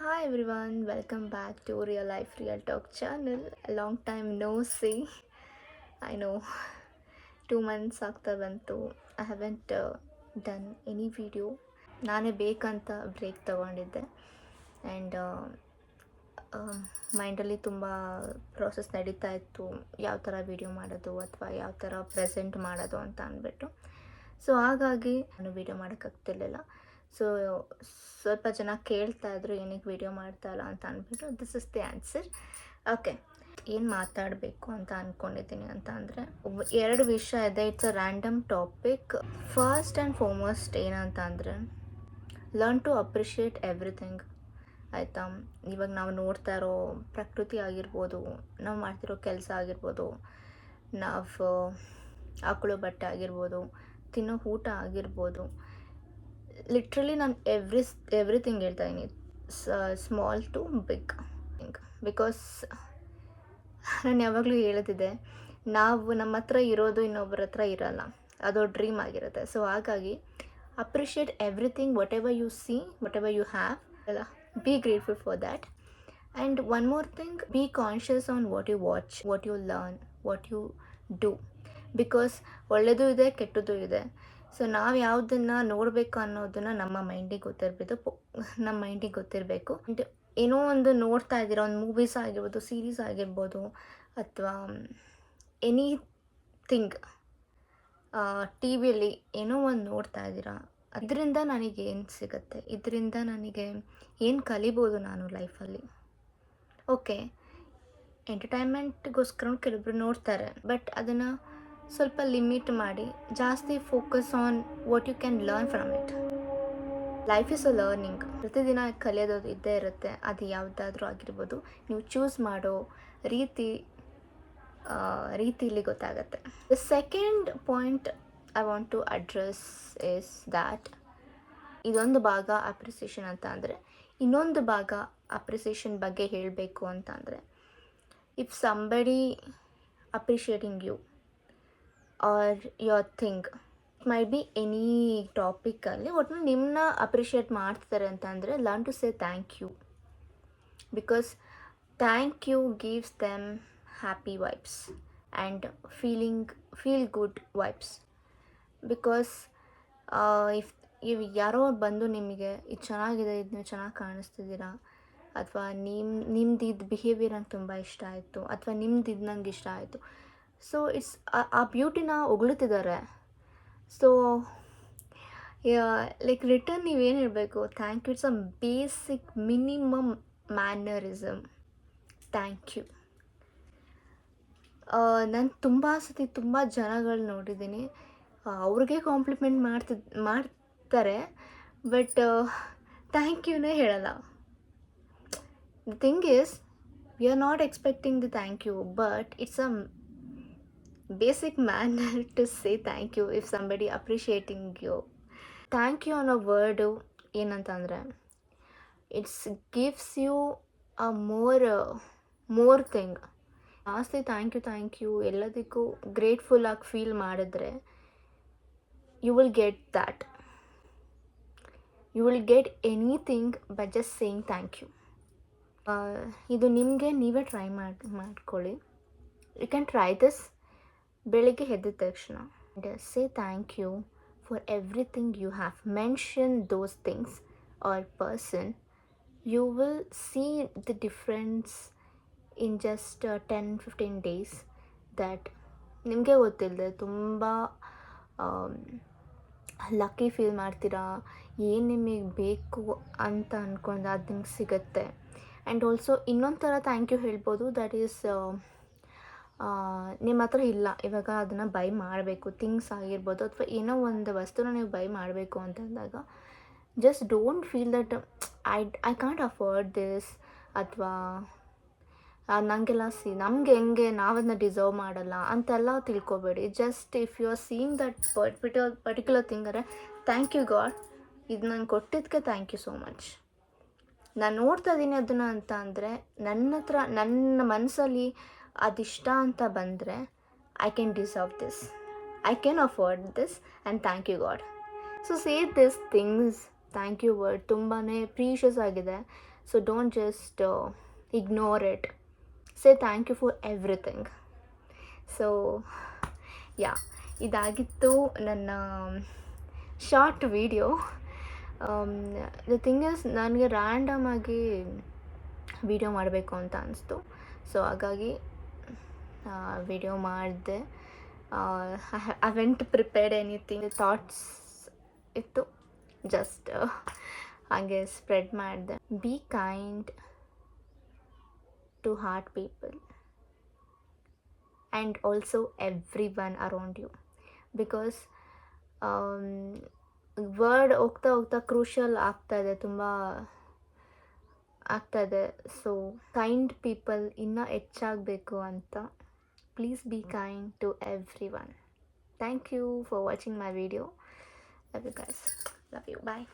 Hi everyone, welcome back to Real Life Real Talk channel. A long time no see. I know 2 months ಆಗ್ತಾ ಬಂತು. I haven't done any video. ನಾನೇ ಬೇಕಂತ break ತಗೊಂಡಿದ್ದೆ and ಮೈಂಡಲ್ಲಿ ತುಂಬ process ನಡೀತಾ ಇತ್ತು, ಯಾವ ಥರ ವೀಡಿಯೋ ಮಾಡೋದು ಅಥವಾ ಯಾವ ಥರ ಪ್ರೆಸೆಂಟ್ ಮಾಡೋದು ಅಂತ ಅಂದ್ಬಿಟ್ಟು. ಸೊ ಹಾಗಾಗಿ ನಾನು ವೀಡಿಯೋ ಮಾಡೋಕ್ಕಾಗ್ತಿರ್ಲಿಲ್ಲ. ಸೊ ಸ್ವಲ್ಪ ಜನ ಕೇಳ್ತಾ ಇದ್ರು ಏನಕ್ಕೆ ವೀಡಿಯೋ ಮಾಡ್ತಾ ಇಲ್ಲ ಅಂತ ಅಂದ್ಬಿಟ್ಟು this is the answer. Okay, ಏನು ಮಾತಾಡಬೇಕು ಅಂತ ಅಂದ್ಕೊಂಡಿದ್ದೀನಿ ಅಂತ ಅಂದರೆ 2 ವಿಷಯ ಇದೆ. It's a random topic. First and foremost ಏನಂತ ಅಂದರೆ ಲರ್ನ್ ಟು ಅಪ್ರಿಷಿಯೇಟ್ ಎವ್ರಿಥಿಂಗ್. ಆಯಿತಾ? ಇವಾಗ ನಾವು ನೋಡ್ತಾ ಇರೋ ಪ್ರಕೃತಿ ಆಗಿರ್ಬೋದು, ನಾವು ಮಾಡ್ತಿರೋ ಕೆಲಸ ಆಗಿರ್ಬೋದು, ನಾವು ಹಾಕೊಳ್ಳೋ ಬಟ್ಟೆ ಆಗಿರ್ಬೋದು, ತಿನ್ನೋ ಊಟ ಆಗಿರ್ಬೋದು, ಲಿಟ್ರಲಿ ನಾನು ಎವ್ರಿಥಿಂಗ್ ಹೇಳ್ತಾ ಇದ್ದೀನಿ, ಸ್ಮಾಲ್ ಟು ಬಿಗ್. ಬಿಕಾಸ್ ನಾನು ಯಾವಾಗಲೂ ಹೇಳ್ತಿದ್ದೆ, ನಾವು ನಮ್ಮ ಹತ್ರ ಇರೋದು ಇನ್ನೊಬ್ಬರ ಹತ್ರ ಇರಲ್ಲ, ಅದು ಡ್ರೀಮ್ ಆಗಿರುತ್ತೆ. ಸೊ ಹಾಗಾಗಿ appreciate everything, whatever you see, whatever you have, ಅಲ್ಲ, be grateful for that. And one more thing, be conscious on what you watch, what you learn, what you do, because ಒಳ್ಳೆಯದು ಇದೆ, ಕೆಟ್ಟದ್ದು ಇದೆ. So ನಾವು ಯಾವುದನ್ನು ನೋಡಬೇಕು ಅನ್ನೋದನ್ನು ನಮ್ಮ ಮೈಂಡಿಗೆ ಗೊತ್ತಿರಬೇಕು. ಆ್ಯಂಡ್ ಏನೋ ಒಂದು ನೋಡ್ತಾ ಇದ್ದೀರಾ, ಒಂದು ಮೂವೀಸ್ ಆಗಿರ್ಬೋದು, ಸೀರೀಸ್ ಆಗಿರ್ಬೋದು, ಅಥವಾ ಎನಿಥಿಂಗ್, ಟಿ ವಿಯಲ್ಲಿ ಏನೋ ಒಂದು ನೋಡ್ತಾ ಇದ್ದೀರಾ, ಇದರಿಂದ ನನಗೇನು ಸಿಗುತ್ತೆ, ಇದರಿಂದ ನನಗೆ ಏನು ಕಲಿಬೋದು ನಾನು ಲೈಫಲ್ಲಿ. ಓಕೆ, ಎಂಟರ್ಟೈನ್ಮೆಂಟ್ಗೋಸ್ಕರ ಕೆಲವೊಬ್ರು ನೋಡ್ತಾರೆ, ಬಟ್ ಅದನ್ನು ಸ್ವಲ್ಪ ಲಿಮಿಟ್ ಮಾಡಿ ಜಾಸ್ತಿ focus on what you can learn from it. Life is a learning. ಪ್ರತಿದಿನ ಕಲಿಯೋದು ಇದ್ದೇ ಇರುತ್ತೆ. ಅದು ಯಾವುದಾದ್ರೂ ಆಗಿರ್ಬೋದು, ನೀವು ಚೂಸ್ ಮಾಡೋ ರೀತಿಲಿ ಗೊತ್ತಾಗತ್ತೆ. The second point I want to address is that, ಇದೊಂದು ಭಾಗ ಅಪ್ರಿಸಿಯೇಷನ್ ಅಂತ ಅಂದರೆ, ಇನ್ನೊಂದು ಭಾಗ ಅಪ್ರಿಸಿಯೇಷನ್ ಬಗ್ಗೆ ಹೇಳಬೇಕು ಅಂತ ಅಂದರೆ, if somebody appreciating you are your thing, it may be any topically, ಒಟ್ಟು ನಿಮ್ಮನ್ನ ಅಪ್ರಿಷಿಯೇಟ್ ಮಾಡ್ತಾರೆ ಅಂತ ಅಂದರೆ, learn to say thank you. Because thank you gives them happy vibes and feel good vibes. Because if ಯಾರೋ ಬಂದು ನಿಮಗೆ ಇದು ಚೆನ್ನಾಗಿದೆ, ಇದು ನೀವು ಚೆನ್ನಾಗಿ ಕಾಣಿಸ್ತಿದ್ದೀರಾ, ಅಥವಾ ನಿಮ್ದು ಇದು ಬಿಹೇವಿಯರ್ ನಂಗೆ ತುಂಬ ಇಷ್ಟ ಆಯಿತು, ಅಥವಾ ನಿಮ್ದು ಇದು ನಂಗೆ ಇಷ್ಟ ಆಯಿತು, ಸೊ ಇಟ್ಸ್ ಆ ಬ್ಯೂಟಿನ ಹೊಗಳುತ್ತಿದ್ದಾರೆ. ಸೊ ಲೈಕ್ ರಿಟರ್ನ್ ನೀವೇನು ಹೇಳಬೇಕು, thank you. It's a basic minimum mannerism. Thank you. ನಾನು ತುಂಬ ಸತಿ ತುಂಬ ಜನಗಳು ನೋಡಿದ್ದೀನಿ, ಅವ್ರಿಗೆ ಕಾಂಪ್ಲಿಮೆಂಟ್ ಮಾಡ್ತಾರೆ, ಬಟ್ ಥ್ಯಾಂಕ್ ಯೂನೇ ಹೇಳಲ್ಲ. The thing is, we are not expecting the thank you, but it's a basic manner to say thank you if somebody appreciating you. Thank you ಅನ್ನೋ ವರ್ಡು ಏನಂತಂದರೆ, it's gives you a more thing. ಜಾಸ್ತಿ thank you ಎಲ್ಲದಕ್ಕೂ ಗ್ರೇಟ್ಫುಲ್ಲಾಗಿ feel ಮಾಡಿದ್ರೆ, you will get that. You will get anything by just saying thank you. ಇದು ನಿಮಗೆ ನೀವೇ try ಮಾಡ್ಕೊಳ್ಳಿ. You can try this. ಬೆಳಿಗ್ಗೆ ಎದ್ದ ತಕ್ಷಣ ಸೇ thank you for everything you have. Mention those things or person. You will see the difference in just 10-15 days. That ನಿಮಗೆ ಗೊತ್ತಿಲ್ಲದೆ ತುಂಬ ಲಕ್ಕಿ ಫೀಲ್ ಮಾಡ್ತೀರಾ. ಏನು ನಿಮಗೆ ಬೇಕು ಅಂತ ಅಂದ್ಕೊಂಡು ಅದು ನಿಮ್ಗೆ ಸಿಗುತ್ತೆ. ಆ್ಯಂಡ್ ಆಲ್ಸೋ ಇನ್ನೊಂದು ಥರ ಥ್ಯಾಂಕ್ ಯು ಹೇಳ್ಬೋದು, ದ್ಯಾಟ್ ಈಸ್ ನಿಮ್ಮ ಹತ್ರ ಇಲ್ಲ, ಇವಾಗ ಅದನ್ನು ಬೈ ಮಾಡಬೇಕು, ಥಿಂಗ್ಸ್ ಆಗಿರ್ಬೋದು, ಅಥವಾ ಏನೋ ಒಂದು ವಸ್ತುನ ನೀವು ಬೈ ಮಾಡಬೇಕು ಅಂತಂದಾಗ, just don't feel that I can't afford this, ಅಥವಾ ನನಗೆಲ್ಲ ನಮಗೆ ಹೆಂಗೆ, ನಾವದನ್ನ ಡಿಸರ್ವ್ ಮಾಡಲ್ಲ ಅಂತೆಲ್ಲ ತಿಳ್ಕೊಬೇಡಿ. Just if you are seeing that particular thing ಅಂದರೆ, ಥ್ಯಾಂಕ್ ಯು ಗಾಡ್, ಇದು ನಂಗೆ ಕೊಟ್ಟಿದ್ದಕ್ಕೆ ಥ್ಯಾಂಕ್ ಯು ಸೋ ಮಚ್. ನಾನು ನೋಡ್ತಾ ಇದ್ದೀನಿ ಅದನ್ನು ಅಂತ ಅಂದರೆ, ನನ್ನ ಮನಸ್ಸಲ್ಲಿ ಅದಿಷ್ಟ ಅಂತ ಬಂದರೆ, I can deserve this, I can afford this, and thank you God. So say this things. Thank you word ತುಂಬಾ ಪ್ರೀಷಿಯಸ್ ಆಗಿದೆ. So don't just ignore it. Say thank you for everything. So yeah, ಇದಾಗಿತ್ತು ನನ್ನ short video. The thing is, ನನಗೆ ರ್ಯಾಂಡಮಾಗಿ video ಮಾಡಬೇಕು ಅಂತ ಅನಿಸ್ತು. So ಹಾಗಾಗಿ ವಿಡಿಯೋ ಮಾಡಿದೆ. I went prepared anything, thoughts ಇತ್ತು, ಜಸ್ಟ್ ಹಾಗೆ ಸ್ಪ್ರೆಡ್ ಮಾಡಿದೆ. Be kind to heart people and also everyone around you, because word ಹೋಗ್ತಾ ಹೋಗ್ತಾ ಕ್ರೂಷಿಯಲ್ ಆಗ್ತಾಯಿದೆ, ತುಂಬ ಆಗ್ತಾಯಿದೆ. ಸೊ ಕೈಂಡ್ ಪೀಪಲ್ ಇನ್ನೂ ಹೆಚ್ಚಾಗಬೇಕು ಅಂತ. Please be kind to everyone. Thank you for watching my video. Love you guys. Love you. Bye.